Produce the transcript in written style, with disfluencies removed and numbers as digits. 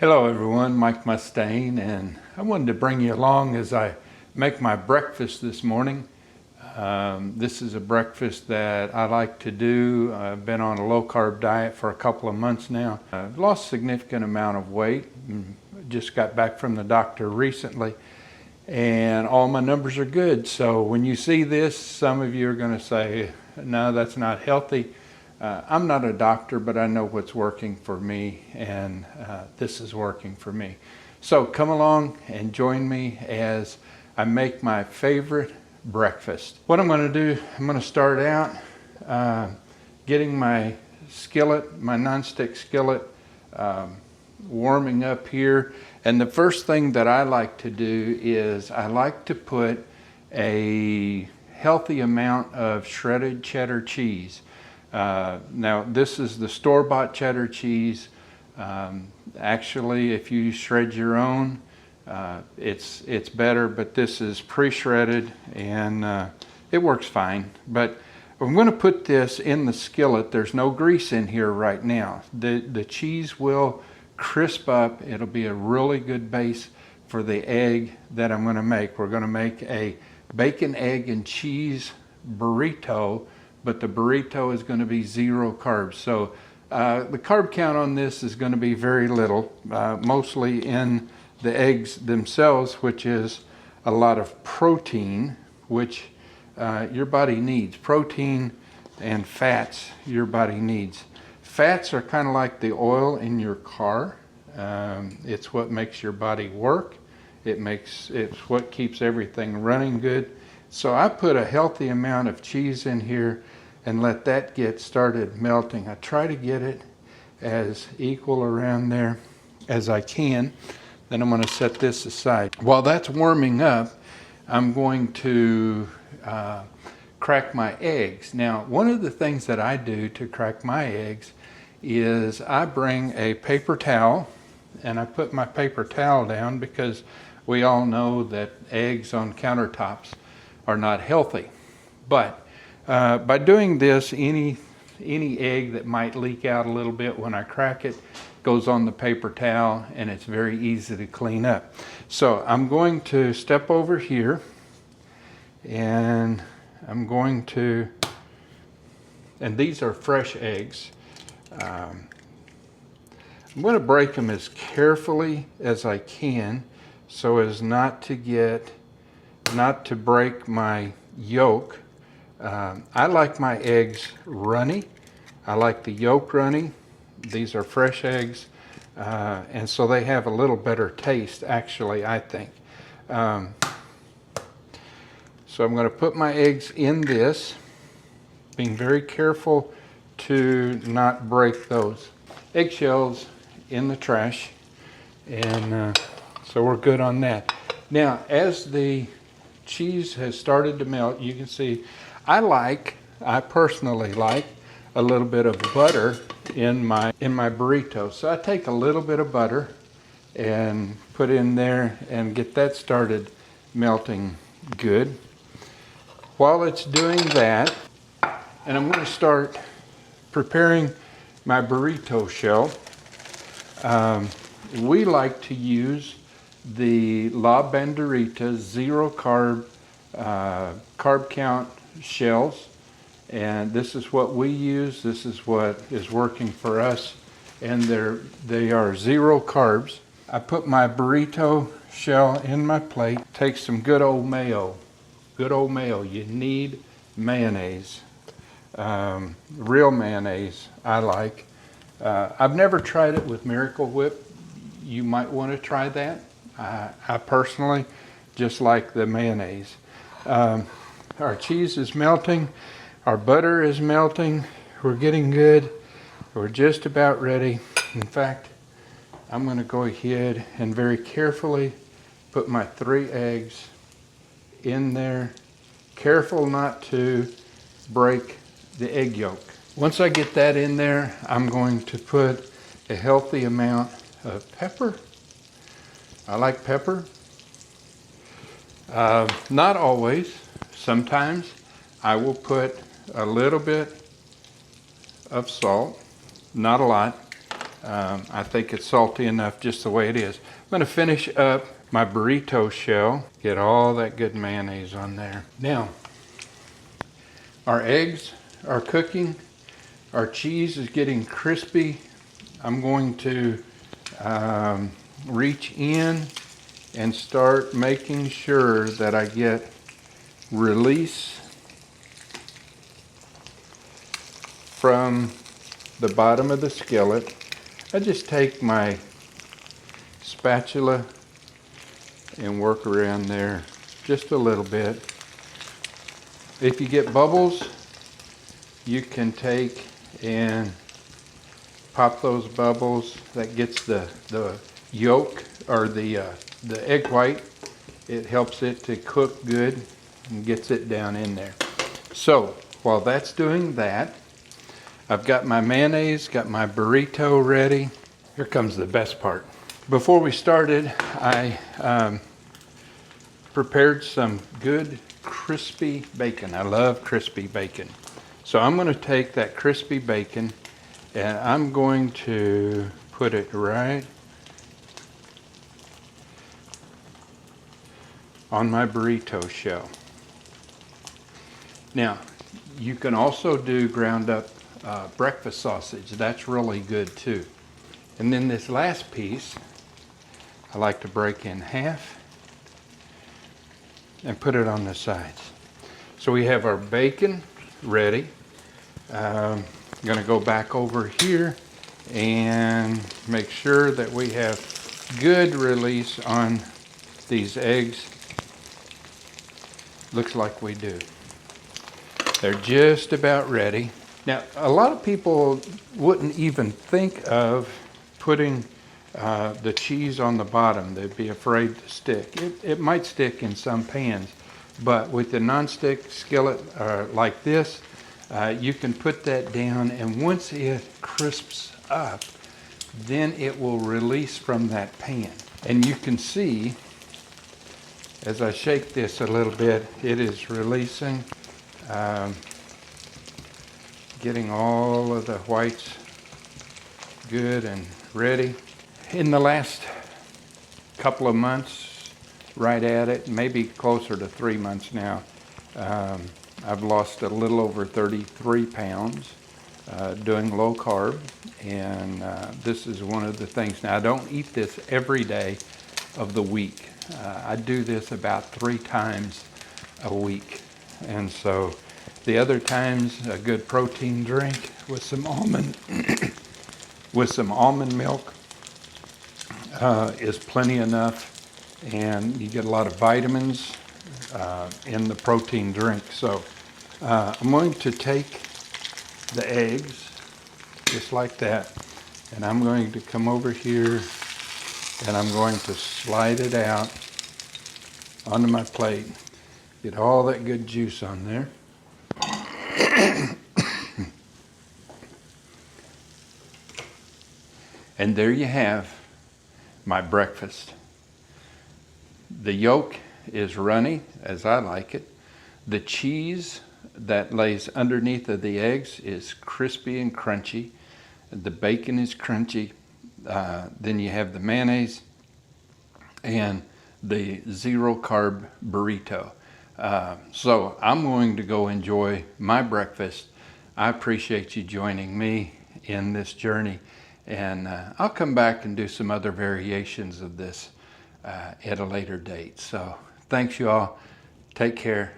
Hello everyone, Mike Mustaine, and I wanted to bring you along as I make my breakfast this morning. This is a breakfast that I like to do. I've been on a low-carb diet for a couple of months now. I've lost a significant amount of weight. Just got back from the doctor recently, and all my numbers are good. So when you see this, some of you are going to say, no, that's not healthy. I'm not a doctor, but I know what's working for me, and this is working for me. So come along and join me as I make my favorite breakfast. What I'm going to do, I'm going to start out getting my skillet, my nonstick skillet, warming up here. And the first thing that I like to do is I like to put a healthy amount of shredded cheddar cheese. Now this is the store-bought cheddar cheese. Actually, if you shred your own, it's better, but this is pre-shredded and it works fine. But I'm going to put this in the skillet. There's no grease in here right now. The cheese will crisp up. It'll be a really good base for the egg that I'm going to make. We're going to make a bacon, egg, and cheese burrito, but the burrito is going to be 0 carbs. So the carb count on this is going to be very little, mostly in the eggs themselves, which is a lot of protein, which your body needs. Protein and fats your body needs. Fats are kind of like the oil in your car. It's what makes your body work. It's what keeps everything running good. So I put a healthy amount of cheese in here and let that get started melting. I try to get it as equal around there as I can. Then I'm going to set this aside. While that's warming up, I'm going to crack my eggs. Now, one of the things that I do to crack my eggs is I bring a paper towel, and I put my paper towel down because we all know that eggs on countertops are not healthy. But by doing this, any egg that might leak out a little bit when I crack it goes on the paper towel, and it's very easy to clean up. So I'm going to step over here, and I'm going to, and these are fresh eggs. I'm going to break them as carefully as I can so as not to break my yolk. I like my eggs runny. I like the yolk runny. These are fresh eggs, and so they have a little better taste, actually, I think. So I'm going to put my eggs in this, being very careful to not break those. Eggshells in the trash, and so we're good on that. Now, as the cheese has started to melt, you can see I personally like a little bit of butter in my burrito. So I take a little bit of butter and put in there and get that started melting good. While it's doing that, and I'm going to start preparing my burrito shell. We like to use the La Banderita 0 carb carb count shells, and this is what we use. This is what is working for us, and they are 0 carbs. I put my burrito shell in my plate. Take some good old mayo. Good old mayo. You need mayonnaise. Real mayonnaise I like. I've never tried it with Miracle Whip. You might want to try that. I personally just like the mayonnaise. Our cheese is melting. Our butter is melting. We're getting good. We're just about ready. In fact, I'm going to go ahead and very carefully put my 3 eggs in there. Careful not to break the egg yolk. Once I get that in there, I'm going to put a healthy amount of pepper. I like pepper. Not always. Sometimes I will put a little bit of salt, not a lot. I think it's salty enough just the way it is. I'm going to finish up my burrito shell, get all that good mayonnaise on there. Now, our eggs are cooking, our cheese is getting crispy. I'm going to reach in and start making sure that I get release from the bottom of the skillet. I just take my spatula and work around there just a little bit. If you get bubbles, you can take and pop those bubbles. That gets the yolk or the egg white. It helps it to cook good and gets it down in there. So while that's doing that, I've got my mayonnaise, got my burrito ready. Here comes the best part. Before we started, I prepared some good crispy bacon. I love crispy bacon. So I'm going to take that crispy bacon and I'm going to put it right on my burrito shell. Now, you can also do ground up breakfast sausage. That's really good too. And then this last piece, I like to break in half and put it on the sides. So we have our bacon ready. I'm going to go back over here and make sure that we have good release on these eggs. Looks like we do. They're just about ready. Now, a lot of people wouldn't even think of putting the cheese on the bottom. They'd be afraid to stick. It might stick in some pans, but with the nonstick skillet like this, you can put that down, and once it crisps up, then it will release from that pan. And you can see, as I shake this a little bit, it is releasing. Getting all of the whites good and ready. In the last couple of months, right at it, maybe closer to 3 months now, I've lost a little over 33 pounds doing low carb, and this is one of the things. Now, I don't eat this every day of the week. I do this about 3 times a week, and so the other times, a good protein drink with some almond milk is plenty enough, and you get a lot of vitamins in the protein drink. So I'm going to take the eggs just like that, and I'm going to come over here and I'm going to slide it out onto my plate. Get all that good juice on there. And there you have my breakfast. The yolk is runny, as I like it. The cheese that lays underneath of the eggs is crispy and crunchy. The bacon is crunchy. Then you have the mayonnaise and the zero carb burrito. So I'm going to go enjoy my breakfast. I appreciate you joining me in this journey, and I'll come back and do some other variations of this at a later date. So thanks you all. Take care.